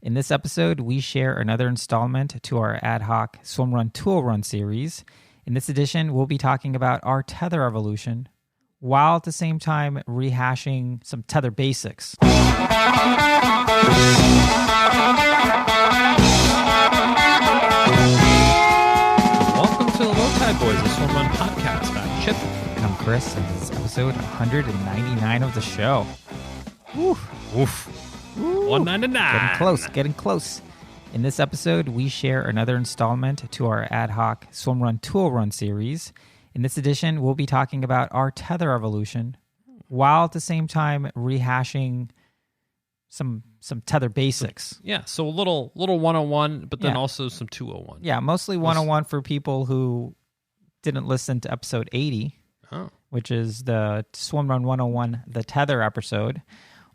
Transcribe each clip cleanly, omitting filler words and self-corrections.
In this episode, we share another installment to our ad hoc Swimrun Tool Run series. In this edition, we'll be talking about our Tether Evolution, while at the same time rehashing some Tether basics. Welcome to the Low Tide Boys, the Swimrun podcast. I'm Chip. And I'm Chris, and this is episode 199 of the show. Oof. Oof. 199. Getting close. In this episode, we share another installment to our ad hoc Swimrun Tool Run series. In this edition, we'll be talking about our Tether Evolution, while at the same time rehashing some Tether basics. Yeah, so a little 101, but then also some 201. Yeah, mostly 101 for people who didn't listen to episode 80, which is the Swimrun 101, the Tether episode.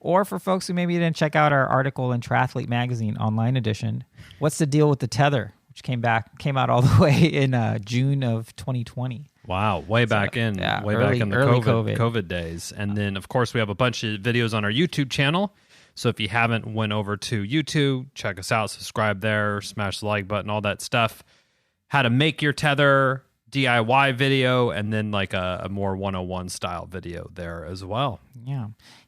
Or for folks who maybe didn't check out our article in Triathlete Magazine online edition, what's the deal with the Tether, which came out all the way in June of 2020. Wow, way back in the COVID days. And then, of course, we have a bunch of videos on our YouTube channel. So if you haven't went over to YouTube, check us out, subscribe there, smash the like button, all that stuff. How to make your Tether DIY video, and then like a more 101 style video there as well.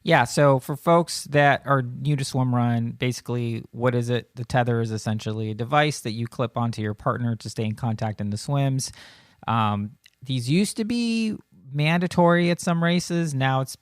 Yeah. So for folks that are new to Swimrun, basically, what is it? The Tether is essentially a device that you clip onto your partner to stay in contact in the swims. These used to be mandatory at some races. Now it's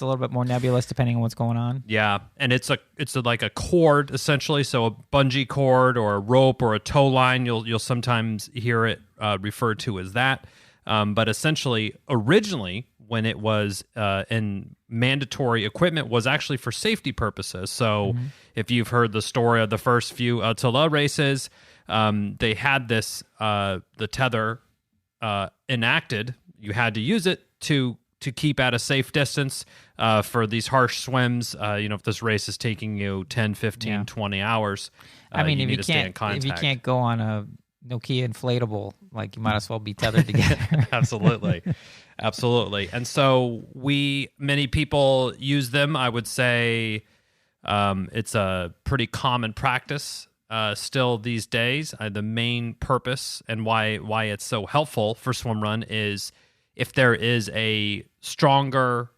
a little bit more nebulous depending on what's going on. Yeah, and it's like a cord essentially, so a bungee cord or a rope or a tow line. You'll sometimes hear it referred to as that. But essentially, originally, when it was in mandatory equipment, was actually for safety purposes. So if you've heard the story of the first few Attila races, they had this the tether enacted. You had to use it to keep at a safe distance for these harsh swims. If this race is taking you 10, 15, 20 hours, if you need to stay in contact. If you can't go on a Nokia inflatable, like, you might as well be tethered together. Absolutely. And so many people use them. I would say it's a pretty common practice still these days. The main purpose and why it's so helpful for Swimrun is if there is a stronger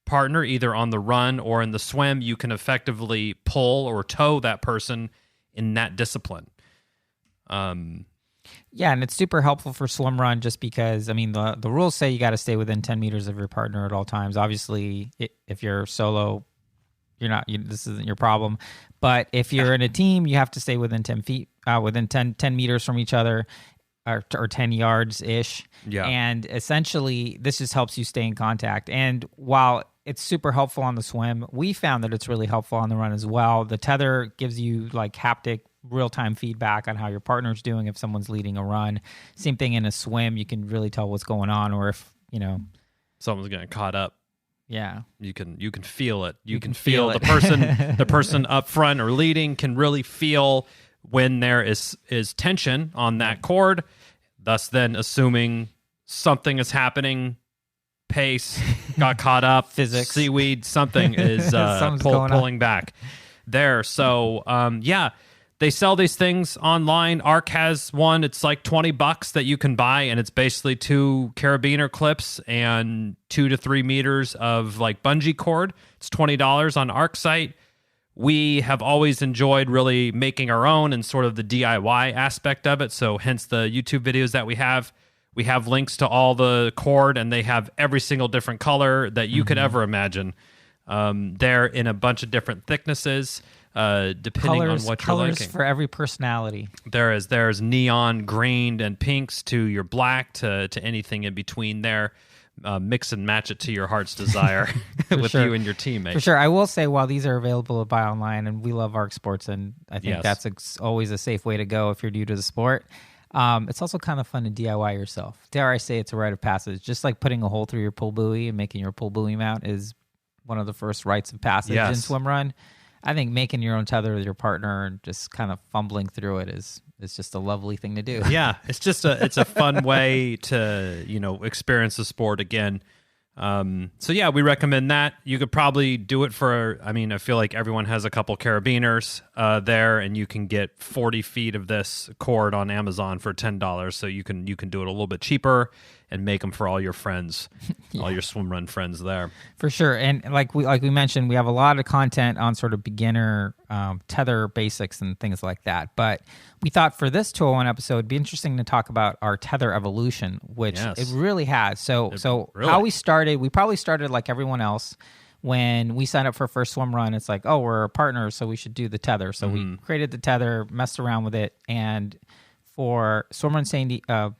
partner, either on the run or in the swim, you can effectively pull or tow that person in that discipline. Yeah, and it's super helpful for Swimrun just because, the rules say you got to stay within 10 meters of your partner at all times. Obviously, if you're solo, this isn't your problem. But if you're in a team, you have to stay within 10 feet, within 10 meters from each other. Or 10 yards-ish. Yeah. And essentially, this just helps you stay in contact. And while it's super helpful on the swim, we found that it's really helpful on the run as well. The tether gives you like haptic real-time feedback on how your partner's doing if someone's leading a run. Same thing in a swim. You can really tell what's going on, or if, someone's getting caught up. Yeah. You can feel it. You can feel it. the person up front or leading can really feel when there is tension on that cord, thus then assuming something is happening, pace, got caught up, physics, seaweed, something is pulling back there. So, they sell these things online. Arc has one. It's like $20 that you can buy, and it's basically 2 carabiner clips and 2 to 3 meters of like bungee cord. It's $20 on Arc site. We have always enjoyed really making our own and sort of the DIY aspect of it. So hence the YouTube videos that we have. We have links to all the cord, and they have every single different color that you could ever imagine. They're in a bunch of different thicknesses, depending on what you're liking. Colors for every personality. There's neon green and pinks to your black to anything in between there. Mix and match it to your heart's desire with you and your teammates. For sure. I will say, while these are available to buy online, and we love Arc Sports, and I think that's always a safe way to go if you're new to the sport, it's also kind of fun to DIY yourself. Dare I say it's a rite of passage. Just like putting a hole through your pull buoy and making your pull buoy mount is one of the first rites of passage in Swimrun. I think making your own tether with your partner and just kind of fumbling through it is just a lovely thing to do. Yeah, it's a fun way to, experience the sport again. So yeah, we recommend that. You could probably do it for, I mean, I feel like everyone has a couple carabiners there, and you can get 40 feet of this cord on Amazon for $10. So you can do it a little bit cheaper and make them for all your friends, all your Swimrun friends there. For sure. And like we mentioned, we have a lot of content on sort of beginner tether basics and things like that. But we thought for this 201 episode, it'd be interesting to talk about our Tether Evolution, which it really has. So how we started, we probably started like everyone else. When we signed up for First Swimrun, it's like, oh, we're a partner, so we should do the Tether. So we created the Tether, messed around with it, and for Swimrun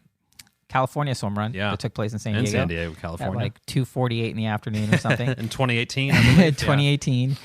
California Swimrun that took place in San Diego, California, at like 2:48 in the afternoon or something in 2018. I believe. 2018,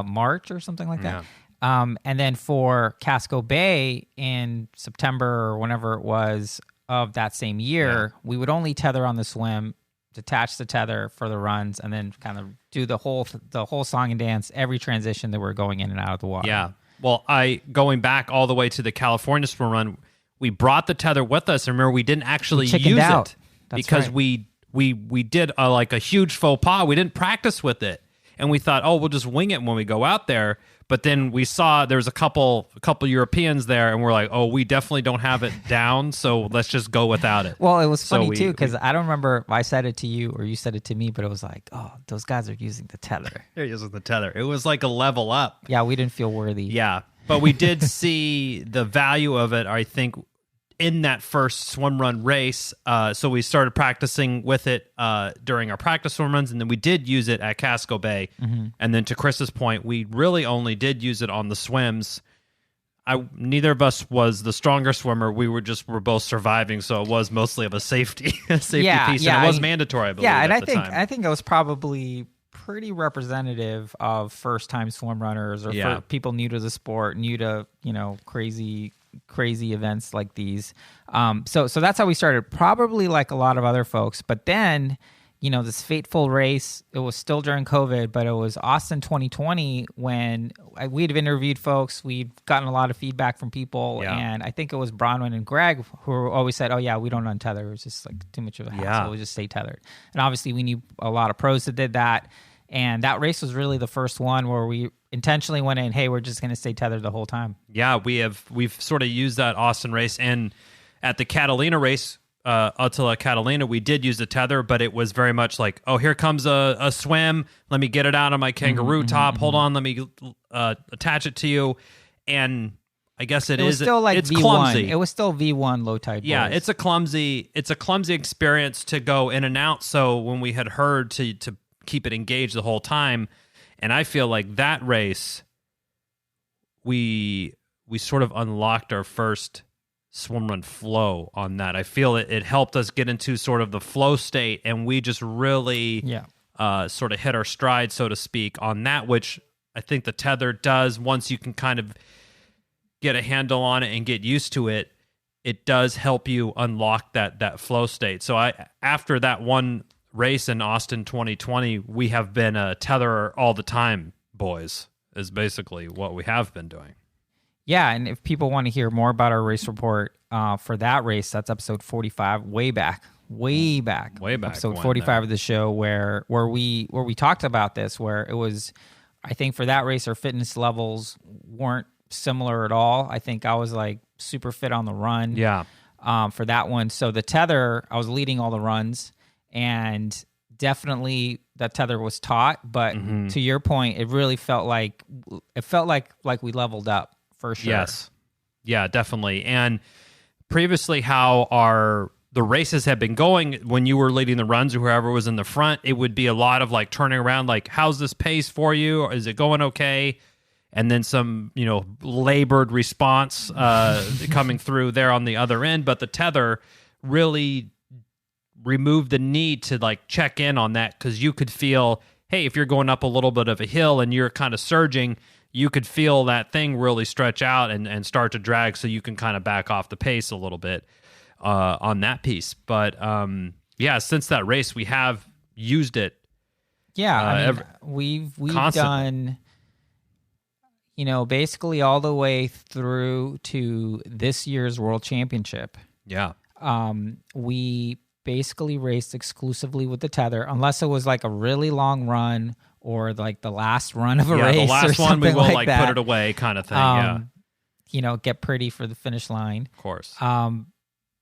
March or something like that. And then for Casco Bay in September or whenever it was of that same year, we would only tether on the swim, detach the tether for the runs, and then kind of do the whole song and dance every transition that we're going in and out of the water. Yeah. Well, going back all the way to the California Swimrun, we brought the tether with us. Remember, we didn't actually use it because we did like a huge faux pas. We didn't practice with it, and we thought, oh, we'll just wing it when we go out there. But then we saw there was a couple Europeans there, and we're like, oh, we definitely don't have it down, so let's just go without it. Well, it was funny too, because I don't remember if I said it to you or you said it to me, but it was like, oh, those guys are using the tether. They're using the tether. It was like a level up. Yeah, we didn't feel worthy. Yeah, but we did see the value of it, I think, in that first Swimrun race. So we started practicing with it during our practice swim runs, and then we did use it at Casco Bay. And then to Chris's point, we really only did use it on the swims. Neither of us was the stronger swimmer. We were both surviving, so it was mostly of a safety piece. And it was mandatory, I believe, and I think it was probably pretty representative of first-time swim runners or for people new to the sport, new to crazy events like these. So that's how we started, probably like a lot of other folks. But then, this fateful race, it was still during COVID, but it was Austin 2020 when we'd have interviewed folks. We'd gotten a lot of feedback from people. And I think it was Bronwyn and Greg who always said, oh yeah, we don't untether. It was just like too much of a hassle. We'll just stay tethered. And obviously we knew a lot of pros that did that. And that race was really the first one where we intentionally went in, hey, we're just going to stay tethered the whole time. Yeah, we've sort of used that Austin race. And at the Catalina race, Attila Catalina, we did use the tether, but it was very much like, oh, here comes a swim. Let me get it out of my kangaroo top. Hold on, let me attach it to you. And I guess it is still like it's V1. Clumsy. It was still V1 low tide. Yeah, boys. it's a clumsy experience to go in and out. So when we had heard to keep it engaged the whole time, and I feel like that race, we sort of unlocked our first Swimrun flow on that. I feel it helped us get into sort of the flow state, and we just really sort of hit our stride, so to speak, on that, which I think the tether does. Once you can kind of get a handle on it and get used to it, it does help you unlock that flow state. So after that one race in Austin 2020, we have been a tetherer all the time, boys, is basically what we have been doing. Yeah, and if people want to hear more about our race report for that race, that's episode 45, way back, episode 45 of the show where we talked about this, where it was, I think for that race our fitness levels weren't similar at all. I think I was like super fit on the run. For that one. So the tether, I was leading all the runs. And definitely that tether was taut, but to your point, it really felt like we leveled up for sure. Yes, yeah, definitely. And previously, how the races had been going when you were leading the runs or whoever was in the front, it would be a lot of like turning around, like, how's this pace for you? Or is it going okay? And then some, labored response coming through there on the other end. But the tether really remove the need to like check in on that, because you could feel, hey, if you're going up a little bit of a hill and you're kind of surging, you could feel that thing really stretch out and start to drag, so you can kind of back off the pace a little bit on that piece. But since that race, we have used it. Yeah, we've done, basically all the way through to this year's World Championship. Yeah. We basically raced exclusively with the tether, unless it was like a really long run or like the last run of a race. The last one we will like that. Put it away kind of thing. Get pretty for the finish line. Of course.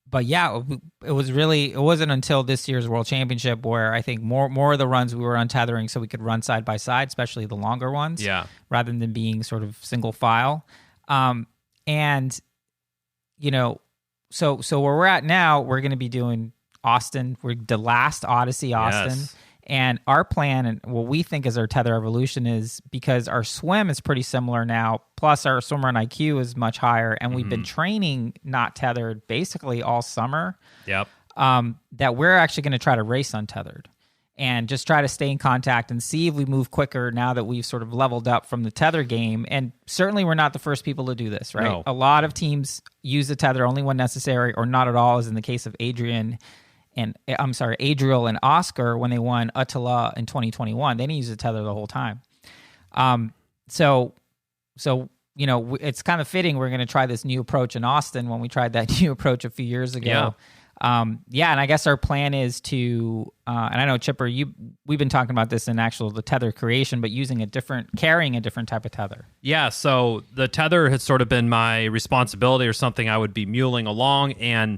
But yeah, it wasn't until this year's World Championship where I think more of the runs we were untethering so we could run side by side, especially the longer ones. Yeah. Rather than being sort of single file. And so where we're at now, we're going to be doing Austin. We're the last Odyssey Austin. Yes. And our plan and what we think is our Tether Evolution is because our swim is pretty similar now, plus our Swimrun IQ is much higher, and we've been training not tethered basically all summer. Yep. That we're actually going to try to race untethered and just try to stay in contact and see if we move quicker now that we've sort of leveled up from the tether game. And certainly we're not the first people to do this, right? No. A lot of teams use the tether only when necessary or not at all, as in the case of Adriel and Oscar when they won Attila in 2021. They didn't use the tether the whole time. So it's kind of fitting we're going to try this new approach in Austin when we tried that new approach a few years ago. Yeah. And I guess our plan is to, and I know Chipper, we've been talking about this in the tether creation, but carrying a different type of tether. Yeah. So the tether has sort of been my responsibility or something I would be muling along. And,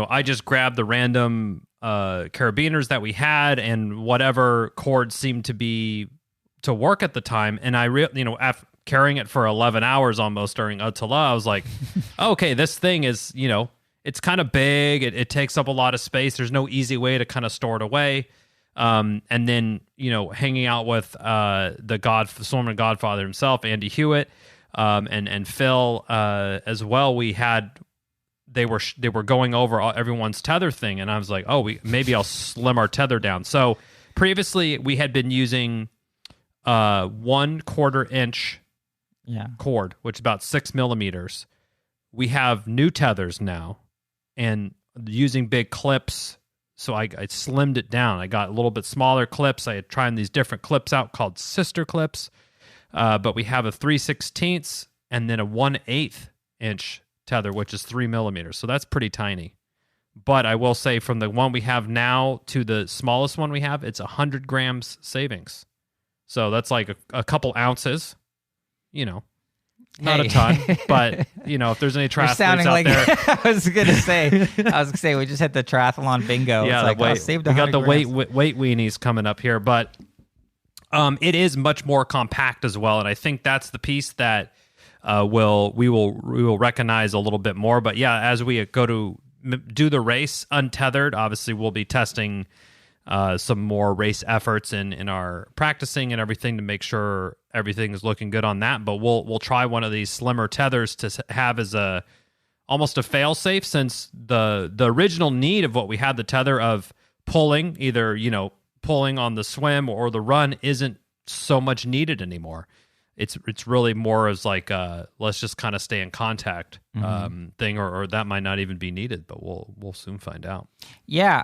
I just grabbed the random, carabiners that we had and whatever cords seemed to work at the time. And after carrying it for 11 hours almost during Attila, I was like, okay, this thing is, it's kind of big. It takes up a lot of space. There's no easy way to kind of store it away. And then, hanging out with the Swimrun Godfather himself, Andy Hewitt, and Phil as well. They were going over everyone's tether thing, and I was like, maybe I'll slim our tether down. So previously we had been using 1/4 inch cord, which is about 6 millimeters. We have new tethers now, and using big clips, so I slimmed it down. I got a little bit smaller clips. I had tried these different clips out called sister clips, but we have a 3/16 and then a 1/8 inch tether, which is 3 millimeters. So that's pretty tiny. But I will say from the one we have now to the smallest one we have, it's 100 grams savings. So that's like a couple ounces, not a ton, but if there's any triathletes out there. I was gonna say we just hit the triathlon bingo. Yeah, saved we got the grams. weight weenies coming up here, but it is much more compact as well, and I think that's the piece that we will recognize a little bit more. But yeah, as we go to do the race untethered, obviously we'll be testing some more race efforts in our practicing and everything to make sure everything is looking good on that. But we'll try one of these slimmer tethers to have as almost a fail safe, since the original need of what we had the tether of pulling, either pulling on the swim or the run, isn't so much needed anymore. It's really more as like let's just kind of stay in contact thing, or that might not even be needed, but we'll soon find out. Yeah.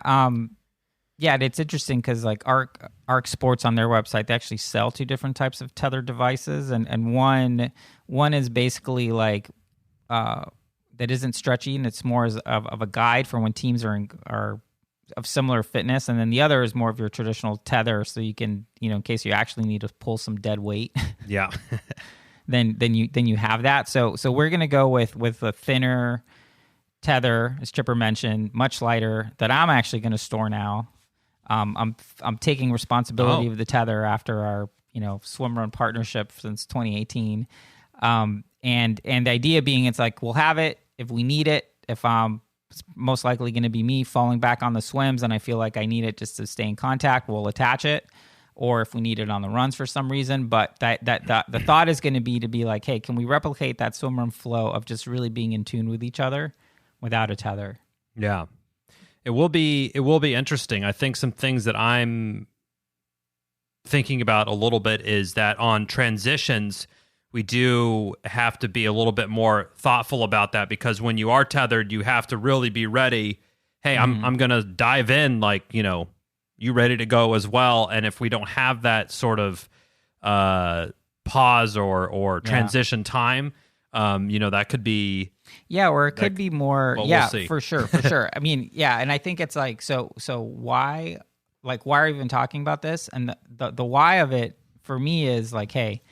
It's interesting because like Arc Sports on their website, they actually sell 2 different types of tether devices, and one is basically like that isn't stretchy, and it's more of a guide for when teams are of similar fitness, and then the other is more of your traditional tether, so you can in case you actually need to pull some dead weight. Yeah. then you have that. So we're gonna go with a thinner tether, as Chipper mentioned, much lighter, that I'm actually gonna store now. I'm taking responsibility of the tether after our Swimrun partnership since 2018, and the idea being it's like we'll have it if we need it. If it's most likely going to be me falling back on the swims and I feel like I need it just to stay in contact, we'll attach it. Or if we need it on the runs for some reason. But the thought is going to be like, hey, can we replicate that swimrun flow of just really being in tune with each other without a tether? Yeah. It will be interesting. I think some things that I'm thinking about a little bit is that on transitions, we do have to be a little bit more thoughtful about that, because when you are tethered, you have to really be ready. Hey, I'm going to dive in, like, you ready to go as well. And if we don't have that sort of pause or transition time, That could be. Yeah, or it could be more. Well, yeah, we'll for sure. I mean, yeah, and I think it's like so why are we even talking about this? And the why of it for me is like, hey,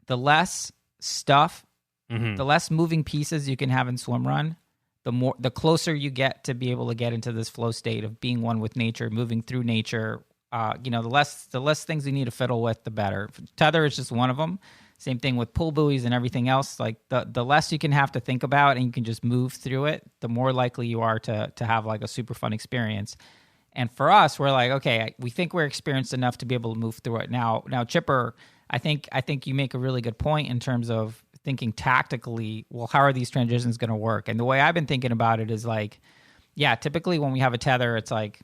the less stuff, the less moving pieces you can have in Swimrun, the closer you get to be able to get into this flow state of being one with nature, moving through nature. The less things you need to fiddle with, the better. Tether is just one of them. Same thing with pull buoys and everything else. Like the less you can have to think about and you can just move through it, the more likely you are to have like a super fun experience. And for us, we're like, okay, we think we're experienced enough to be able to move through it. Now, Chipper, I think you make a really good point in terms of thinking tactically, well, how are these transitions going to work? And the way I've been thinking about it is like, yeah, typically when we have a tether, it's like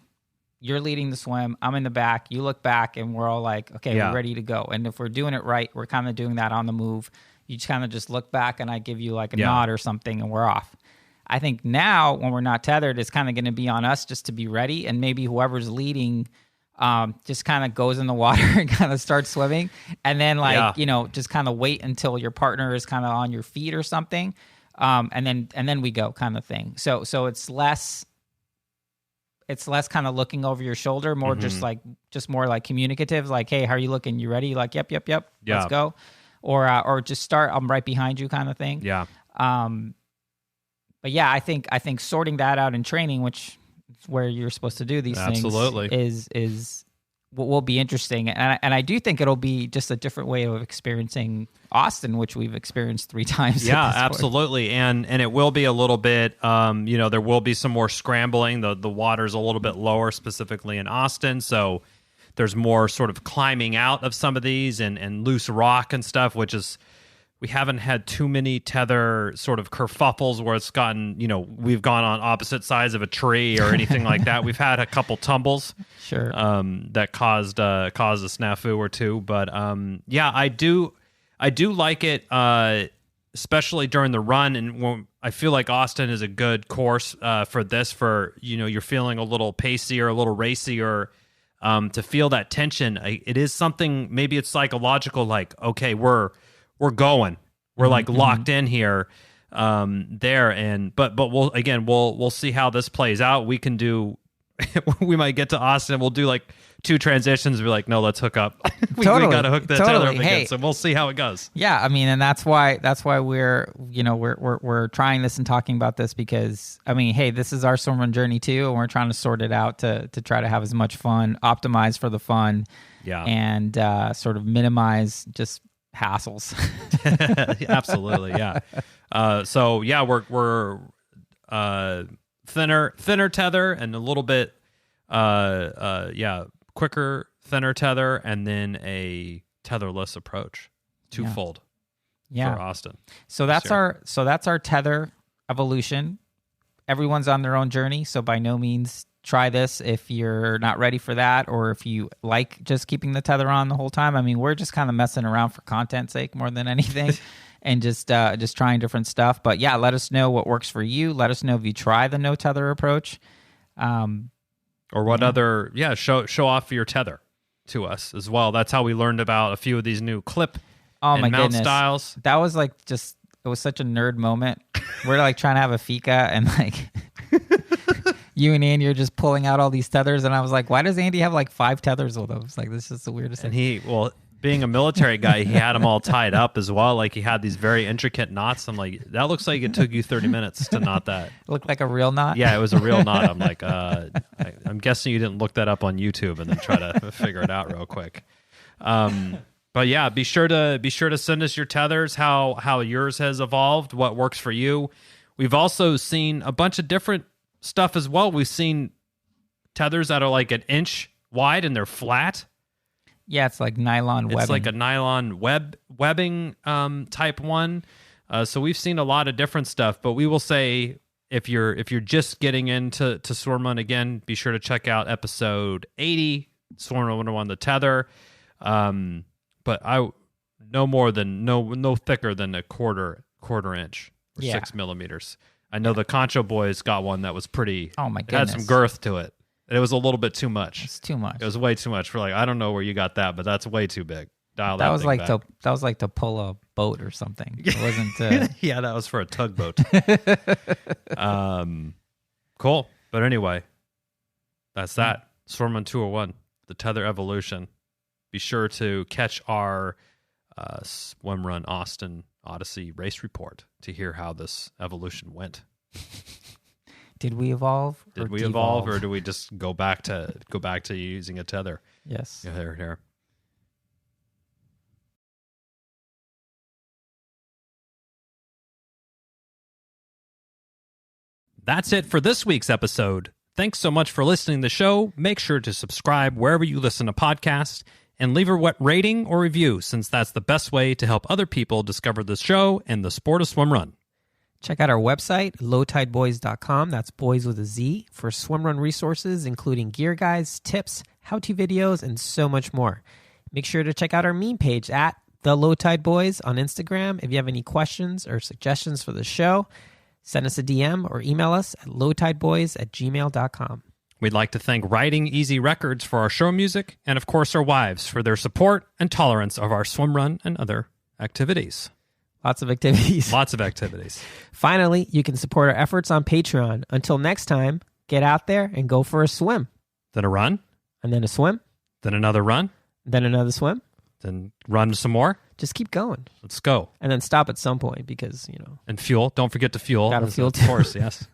you're leading the swim, I'm in the back, you look back, and we're all like, okay, we're ready to go. And if we're doing it right, we're kind of doing that on the move. You just kind of just look back and I give you like a nod or something and we're off. I think now when we're not tethered, it's kind of going to be on us just to be ready. And maybe whoever's leading just kind of goes in the water and kind of starts swimming. And then just kind of wait until your partner is kind of on your feet or something. And then we go kind of thing. So it's less kind of looking over your shoulder, more just more like communicative, like, hey, how are you looking? You ready? Like, yep. Let's go. Or just start, I'm right behind you kind of thing. Yeah. But yeah, I think sorting that out in training, which is where you're supposed to do these things, is what will be interesting. And I do think it'll be just a different way of experiencing Austin, which we've experienced 3 times. Yeah, absolutely. And it will be a little bit, there will be some more scrambling. The water's a little bit lower, specifically in Austin. So there's more sort of climbing out of some of these and loose rock and stuff, which is, we haven't had too many tether sort of kerfuffles where it's gotten, we've gone on opposite sides of a tree or anything like that. We've had a couple tumbles, sure, that caused a snafu or two. But I do like it, especially during the run. And when I feel like Austin is a good course for this. For you're feeling a little pacey or a little racy, or to feel that tension. It is something. Maybe it's psychological. Like, okay, we're going. We're like locked in here, there, but we'll see how this plays out. We can do. We might get to Austin. We'll do like 2 transitions. Be like, no, let's hook up. we got to hook the tether up again. So we'll see how it goes. Yeah, I mean, and that's why we're trying this and talking about this, because I mean, hey, this is our swimrun journey too, and we're trying to sort it out to try to have as much fun, optimize for the fun, and sort of minimize just hassles. Absolutely, yeah. We're thinner tether and a little bit quicker, thinner tether, and then a tetherless approach, twofold for Austin. So that's our tether evolution. Everyone's on their own journey, so by no means try this if you're not ready for that, or if you like just keeping the tether on the whole time. I mean, we're just kind of messing around for content's sake more than anything. And just trying different stuff. But yeah, let us know what works for you. Let us know if you try the no tether approach. Or what other, show off your tether to us as well. That's how we learned about a few of these new clip and mount styles. That was like it was such a nerd moment. We're like trying to have a fika and like you and Andy are just pulling out all these tethers. And I was like, why does Andy have like 5 tethers with him? It's like, this is the weirdest thing. And being a military guy, he had them all tied up as well. Like he had these very intricate knots. I'm like, that looks like it took you 30 minutes to knot that. It looked like a real knot? Yeah, it was a real knot. I'm like, I'm guessing you didn't look that up on YouTube and then try to figure it out real quick. But yeah, be sure to send us your tethers, how yours has evolved, what works for you. We've also seen a bunch of different stuff as well. We've seen tethers that are like 1 inch wide and they're flat. Yeah, it's like nylon webbing. It's like a nylon webbing type one. So we've seen a lot of different stuff, but we will say if you're just getting into Swimrun, again, be sure to check out episode 80, Swimrun 101, the tether. But no thicker than a quarter inch or 6 millimeters. I know the Concho boys got one that was pretty. Oh my goodness! It had some girth to it. It was a little bit too much. It's too much. It was way too much. We're like, I don't know where you got that, but that's way too big. dial that that was thing back. That was like to pull a boat or something. It wasn't. Yeah, that was for a tugboat. Cool. But anyway, that's that. Swimrun 201, the Tether Evolution. Be sure to catch our Swimrun Austin Odyssey race report to hear how this evolution went. Did we evolve? Did we evolve, or do we just go back to using a tether? Yes. Yeah, here. That's it for this week's episode. Thanks so much for listening to the show. Make sure to subscribe wherever you listen to podcasts and leave a rating or review, since that's the best way to help other people discover the show and the sport of swimrun. Check out our website, lowtideboys.com. That's boys with a Z, for swimrun resources, including gear guides, tips, how-to videos, and so much more. Make sure to check out our meme page at The Low Tide Boys on Instagram. If you have any questions or suggestions for the show, send us a DM or email us at lowtideboys@gmail.com. We'd like to thank Riding Easy Records for our show music, and of course our wives for their support and tolerance of our swimrun and other activities. Lots of activities. Lots of activities. Finally, you can support our efforts on Patreon. Until next time, get out there and go for a swim. Then a run. And then a swim. Then another run. Then another swim. Then run some more. Just keep going. Let's go. And then stop at some point because, And fuel. Don't forget to fuel. Gotta fuel too. Of course, yes.